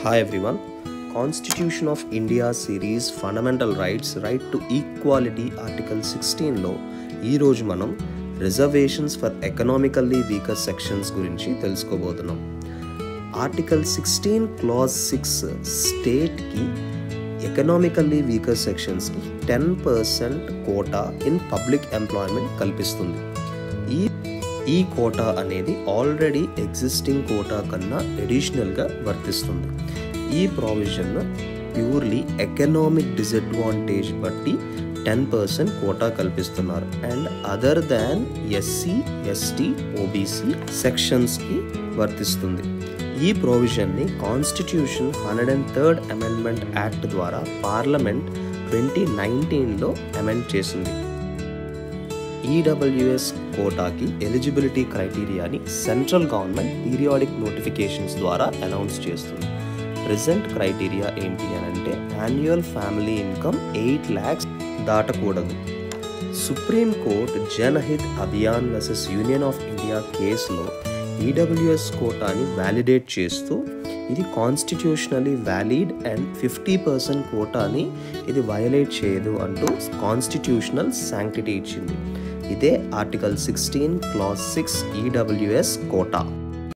Hi everyone. Constitution of India series Fundamental Rights Right to Equality Article 16 లో ఈ రోజు మనం reservations for economically weaker sections గురించి తెలుసుకోబోతున్నాం. ఆర్టికల్ 16 క్లాజ్ 6 స్టేట్ కి ఎకనామికల్లీ వీకర్ సెక్షన్స్ కి 10% కోటా ఇన్ పబ్లిక్ ఎంప్లాయ్మెంట్ కల్పిస్తుంది. ఈ కోటా అనేది ఆల్రెడీ ఎగ్జిస్టింగ్ కోటా కన్నా అడిషనల్గా వర్తిస్తుంది. ఈ ప్రావిజన్ ప్యూర్లీ ఎకనామిక్ డిసడ్వాంటేజ్ బట్టి 10% కోటా కల్పిస్తున్నారు and other than SC ST OBC సెక్షన్స్కి వర్తిస్తుంది. ఈ ప్రొవిజన్ని కాన్స్టిట్యూషన్ 103rd అమెండ్మెంట్ యాక్ట్ ద్వారా పార్లమెంట్ 2019లో అమెండ్ చేసింది. ఈడబ్ల్యూఎస్ కోటాకి ఎలిజిబిలిటీ క్రైటీరియాని సెంట్రల్ గవర్నమెంట్ పీరియాడిక్ నోటిఫికేషన్స్ ద్వారా అనౌన్స్ చేస్తుంది. ప్రెజెంట్ క్రైటీరియా ఏంటి అని అంటే యాన్యువల్ ఫ్యామిలీ ఇన్కమ్ 8 lakhs దాటకూడదు. Supreme court Janhit Abhiyan versus union of India కేసులో ఈడబ్ల్యూఎస్ కోటాని వ్యాలిడేట్ చేస్తూ ఇది కాన్స్టిట్యూషనలీ వ్యాలిడ్ అండ్ 50% కోటాని ఇది వయలేట్ చేయదు అంటూ కాన్స్టిట్యూషనల్ శాంక్టిటీ ఇచ్చింది. ఇదే ఆర్టికల్ 16 క్లాజ్ 6 ఈడబ్ల్యూఎస్ కోటా.